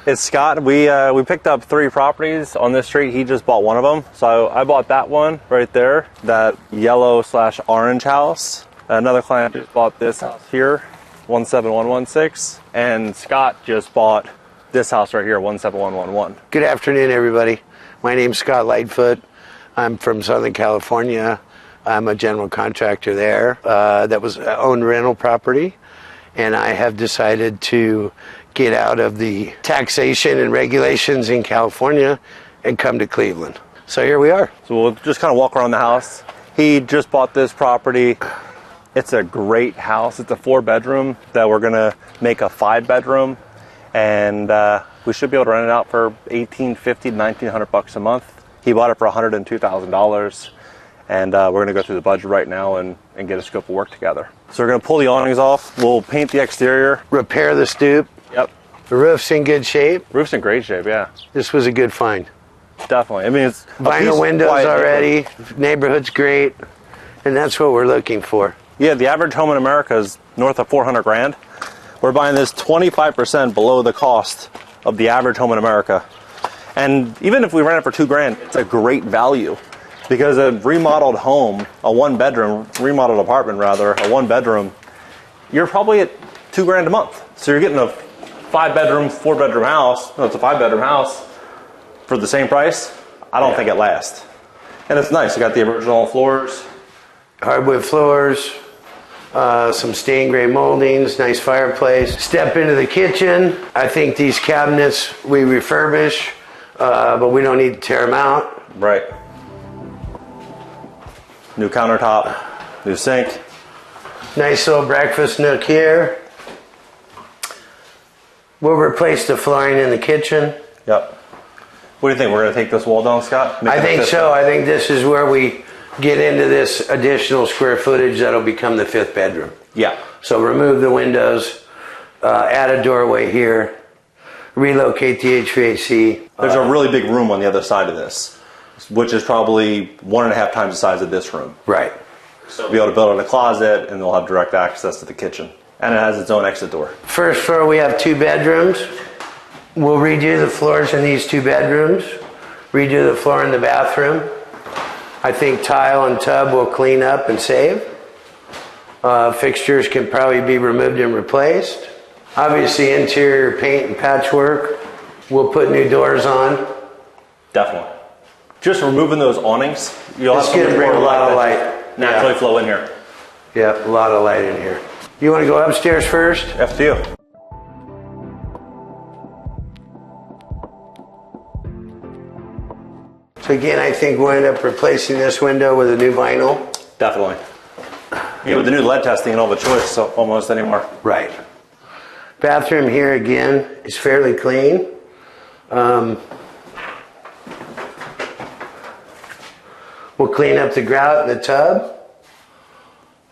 It's Scott. We picked up 3 properties on this street. He just bought one of them. So I bought that one right there, that yellow/orange house. Another client just bought this house here, 17116. And Scott just bought this house right here, 17111. Good afternoon, everybody. My name's Scott Lightfoot. I'm from Southern California. I'm a general contractor there that was owned rental property. And I have decided to get out of the taxation and regulations in California and come to Cleveland. So here we are. So we'll just kind of walk around the house. He just bought this property. It's a great house. It's a 4-bedroom that we're going to make a 5-bedroom. And we should be able to rent it out for $1,850 to $1,900 a month. He bought it for $102,000. And we're going to go through the budget right now and get a scope of work together. So we're going to pull the awnings off. We'll paint the exterior. Repair the stoop. Yep. The roof's in good shape. Roof's in great shape, yeah. This was a good find. Definitely. I mean, it's vinyl windows already. Neighborhood's great. And that's what we're looking for. Yeah, the average home in America is north of $400,000. We're buying this 25% below the cost of the average home in America. And even if we rent it for $2,000, it's a great value. Because a remodeled home, a 1-bedroom, remodeled apartment rather, a 1-bedroom, you're probably at $2,000 a month. So you're getting a 5-bedroom, 4-bedroom house. No, it's a 5-bedroom house for the same price. I don't think it lasts. And it's nice. You got the original floors, hardwood floors, some stained gray moldings, nice fireplace. Step into the kitchen. I think these cabinets we refurbish, but we don't need to tear them out. Right. New countertop, new sink. Nice little breakfast nook here. We'll replace the flooring in the kitchen. Yep. What do you think? We're going to take this wall down, Scott? I think so. I think this is where we get into this additional square footage that'll become the 5th bedroom. Yeah. So remove the windows, add a doorway here, relocate the HVAC. There's a really big room on the other side of this, which is probably 1.5 times the size of this room. Right. So we'll be able to build in a closet, and they'll have direct access to the kitchen. And it has its own exit door. First floor, we have 2 bedrooms. We'll redo the floors in these 2 bedrooms, redo the floor in the bathroom. I think tile and tub will clean up and save. Fixtures can probably be removed and replaced. Obviously, interior paint and patchwork. We'll put new doors on. Definitely. Just removing those awnings, you'll it's going to bring a lot of light. Naturally flow in here. Yeah, a lot of light in here. You want to go upstairs first? Up to you. So again, I think we'll end up replacing this window with a new vinyl. Definitely. Yeah, with the new lead testing, you don't have a choice almost anymore. Right. Bathroom here again is fairly clean. We'll clean up the grout in the tub.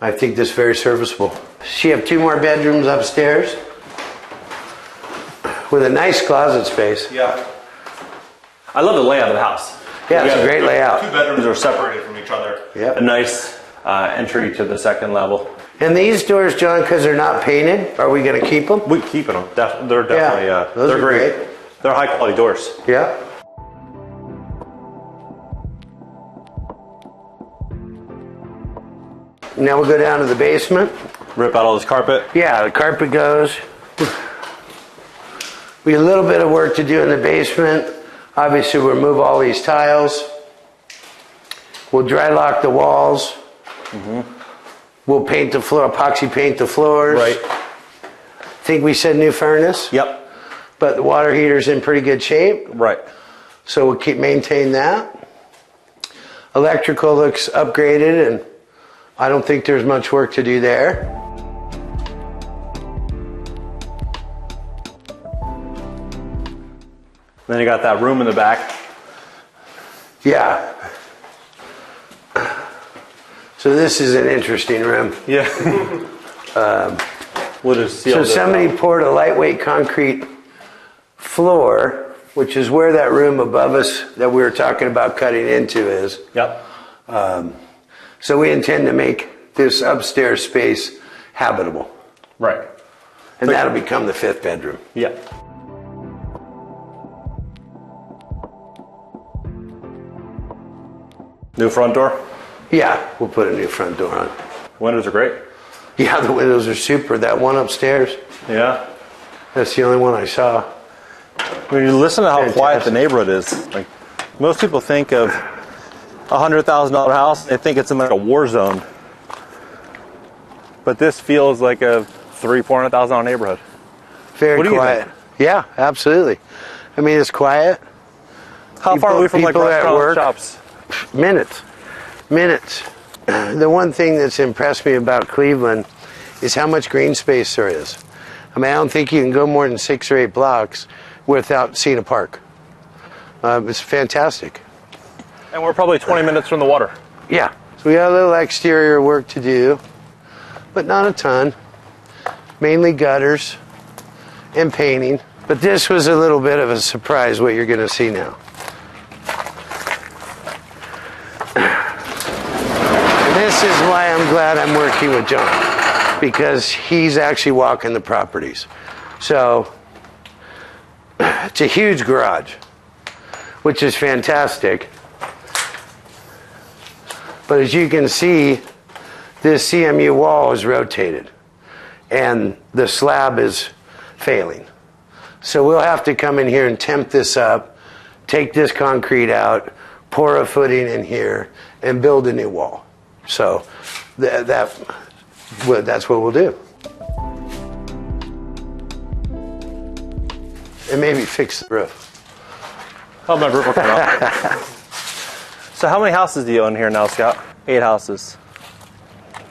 I think this is very serviceable. So you have 2 more bedrooms upstairs with a nice closet space. Yeah. I love the layout of the house. Yeah, it's a great layout. 2 bedrooms are separated from each other. Yep. A nice entry to the 2nd level. And these doors, John, because they're not painted, are we going to keep them? We keep them. They're definitely, those they're are great. They're high quality doors. Yeah. Now we'll go down to the basement. Rip out all this carpet. Yeah, the carpet goes. We have a little bit of work to do in the basement. Obviously, we'll remove all these tiles. We'll dry lock the walls. Mm-hmm. We'll paint the floor, epoxy paint the floors. Right. I think we said new furnace. Yep. But the water heater's in pretty good shape. Right. So we'll maintain that. Electrical looks upgraded, and I don't think there's much work to do there. Then you got that room in the back. Yeah. So this is an interesting room. Yeah. We'll just seal so this somebody out. poured a lightweight concrete floor, which is where that room above us that we were talking about cutting into is. Yep. So we intend to make this upstairs space habitable. Right. And that'll become the 5th bedroom. Yep. New front door? Yeah, we'll put a new front door on. Windows are great. Yeah, the windows are super. That one upstairs, Yeah. that's the only one I saw. When you listen to how Fantastic. quiet the neighborhood is, like most people think of a $100,000 house, they think it's in like a war zone. But this feels like a $400,000 neighborhood. Very What do you quiet. think? Yeah, absolutely. I mean, it's quiet. How far are we from like people at restaurants, work. shops? Minutes. The one thing that's impressed me about Cleveland is how much green space there is. I mean, I don't think you can go more than 6 or 8 blocks without seeing a park. It's fantastic. And we're probably 20 minutes from the water. Yeah. So we got a little exterior work to do, but not a ton. Mainly gutters and painting. But this was a little bit of a surprise what you're going to see now. And this is why I'm glad I'm working with John, because he's actually walking the properties. So it's a huge garage, which is fantastic. But as you can see, this CMU wall is rotated and the slab is failing. So we'll have to come in here and temp this up, take this concrete out, pour a footing in here, and build a new wall. So that's what we'll do. And maybe fix the roof. Oh, my roof will come out. So how many houses do you own here now, Scott? 8 houses.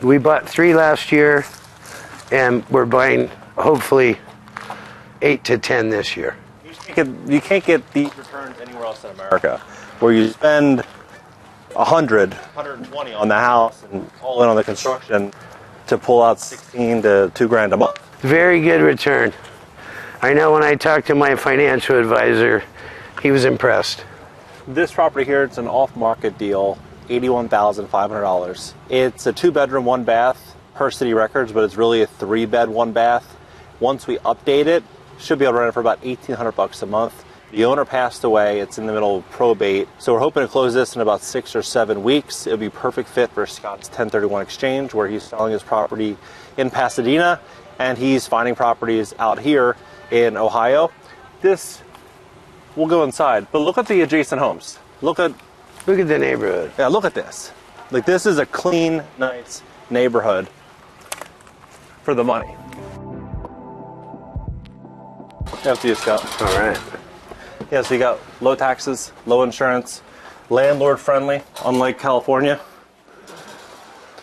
We bought 3 last year, and we're buying hopefully 8 to 10 this year. You can't get these returns anywhere else in America, where you spend 120 on the house and all in on the construction to pull out 16 to $2,000 a month. Very good return. I know when I talked to my financial advisor, he was impressed. This property here, it's an off-market deal, $81,500. It's a 2-bedroom, 1-bath per city records, but it's really a 3-bed, 1-bath. Once we update it, should be able to rent it for about $1,800 a month. The owner passed away. It's in the middle of probate. So we're hoping to close this in about 6 or 7 weeks. It'll be perfect fit for Scott's 1031 exchange, where he's selling his property in Pasadena, and he's finding properties out here in Ohio. We'll go inside, but look at the adjacent homes. Look at the neighborhood. Yeah, look at this. Like, this is a clean, nice neighborhood for the money. After you, Scott. All right. Yeah, so you got low taxes, low insurance, landlord friendly, unlike California.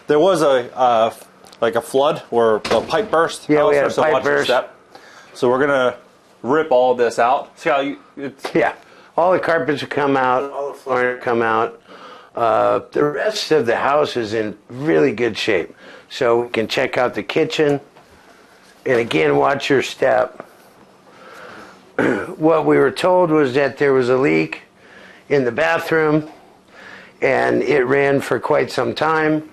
There was a flood or a pipe burst. Yeah, we had a so pipe watch your burst. step. So we're gonna rip all this out. See how Yeah, all the carpets will come out, all the flooring will come out. The rest of the house is in really good shape. So we can check out the kitchen. And again, watch your step. What we were told was that there was a leak in the bathroom, and it ran for quite some time,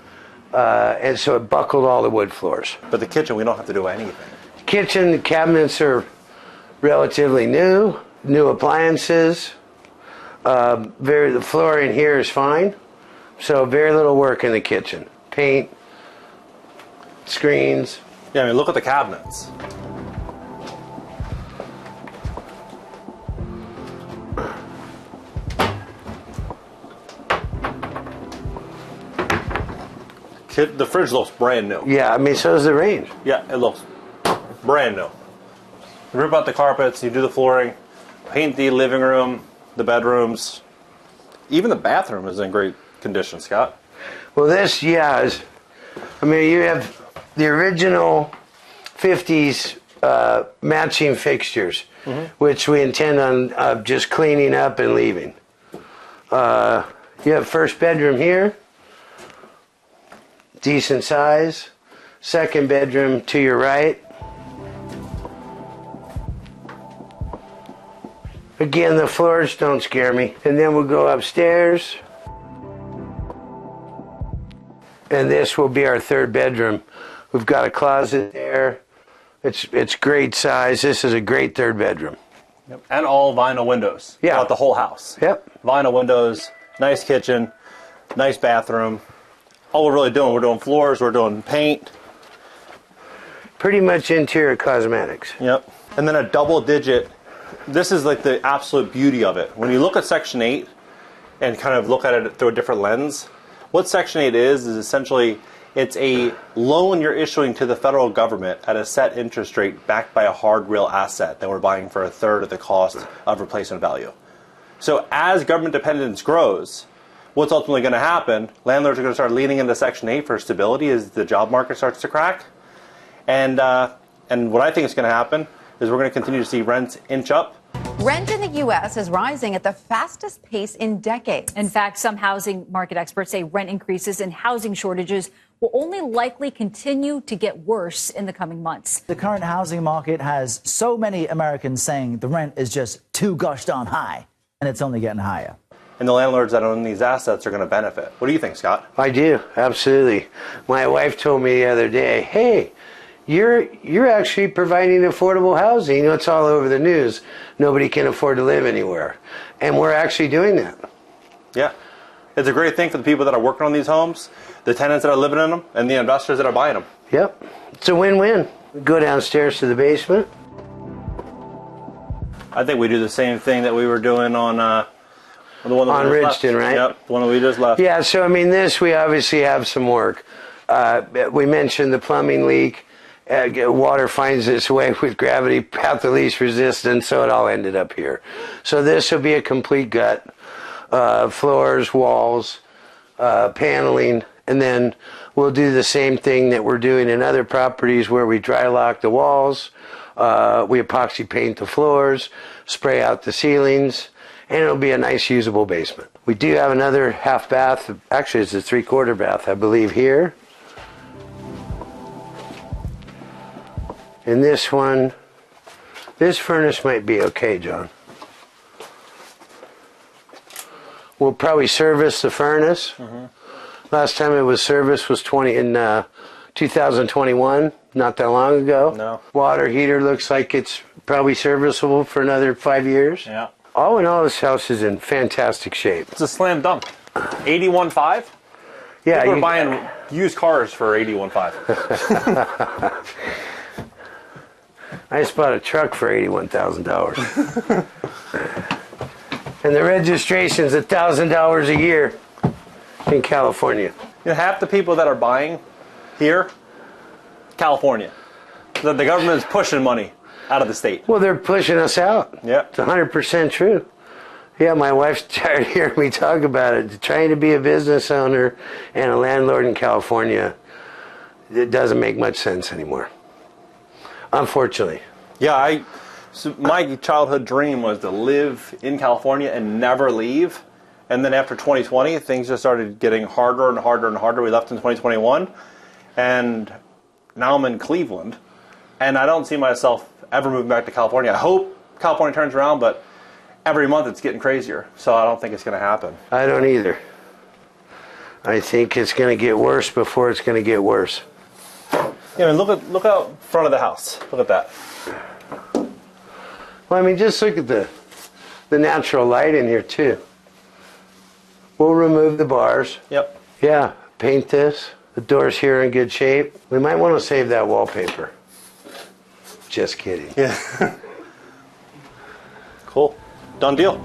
and so it buckled all the wood floors. But the kitchen, we don't have to do anything. Kitchen, the cabinets are relatively new appliances. The floor in here is fine, so very little work in the kitchen. Paint, screens. Yeah, I mean, look at the cabinets. The fridge looks brand new. Yeah, I mean, so does the range. Yeah, it looks brand new. You rip out the carpets, you do the flooring, paint the living room, the bedrooms. Even the bathroom is in great condition, Scott. Well, this, yeah, I mean, you have the original 50s matching fixtures, which we intend on just cleaning up and leaving. You have first bedroom here. Decent size. Second bedroom to your right. Again, the floors don't scare me. And then we'll go upstairs. And this will be our third bedroom. We've got a closet there. It's great size. This is a great third bedroom. Yep. And all vinyl windows. Yeah. Throughout the whole house. Yep. Vinyl windows, nice kitchen. Nice bathroom. All we're really doing, we're doing floors, we're doing paint. Pretty much interior cosmetics. Yep. And then a double digit. This is like the absolute beauty of it. When you look at Section 8 and kind of look at it through a different lens, what Section 8 is essentially it's a loan you're issuing to the federal government at a set interest rate backed by a hard real asset that we're buying for a third of the cost of replacement value. So as government dependence grows, what's ultimately going to happen, landlords are going to start leaning into Section 8 for stability as the job market starts to crack. And what I think is going to happen is we're going to continue to see rents inch up. Rent in the U.S. is rising at the fastest pace in decades. In fact, some housing market experts say rent increases and housing shortages will only likely continue to get worse in the coming months. The current housing market has so many Americans saying the rent is just too gosh darn high, and it's only getting higher. And the landlords that own these assets are going to benefit. What do you think, Scott? I do, absolutely. My wife told me the other day, hey, you're actually providing affordable housing. You know, it's all over the news. Nobody can afford to live anywhere. And we're actually doing that. Yeah. It's a great thing for the people that are working on these homes, the tenants that are living in them, and the investors that are buying them. Yep. It's a win-win. We go downstairs to the basement. I think we do the same thing that we were doing on the one that on we just Ridgeton, left. right? Yep, the one that we just left. Yeah, so I mean, this, we obviously have some work. We mentioned the plumbing leak. Water finds its way with gravity, path of least resistance, so it all ended up here. So this will be a complete gut. Floors, walls, paneling, and then we'll do the same thing that we're doing in other properties where we dry lock the walls, we epoxy paint the floors, spray out the ceilings, and it'll be a nice usable basement. We do have another half bath, actually it's a 3/4 bath, I believe, here. And this one, this furnace might be okay, John. We'll probably service the furnace. Mm-hmm. Last time it was serviced was 2021, not that long ago. No. Water Heater looks like it's probably serviceable for another 5 years. Yeah. All in all, this house is in fantastic shape. It's a slam dunk. 81.5? Yeah. We're buying used cars for 81.5. I just bought a truck for $81,000. And the registration's $1,000 a year in California. You know, half the people that are buying here, California. The government is pushing money out of the state. Well, they're pushing us out. Yeah. It's 100% true. Yeah, my wife's tired of hearing me talk about it. Trying to be a business owner and a landlord in California, it doesn't make much sense anymore. Unfortunately. Yeah, so my childhood dream was to live in California and never leave. And then after 2020, things just started getting harder and harder and harder. We left in 2021. And now I'm in Cleveland. And I don't see myself ever moving back to California. I hope California turns around, but every month it's getting crazier. So I don't think it's going to happen. I don't either. I think it's going to get worse before it's going to get worse. Yeah, I mean, look out front of the house. Look at that. Well, I mean, just look at the natural light in here, too. We'll remove the bars. Yep. Yeah, paint this. The door's here in good shape. We might want to save that wallpaper. Just kidding. Yeah. Cool. Done deal.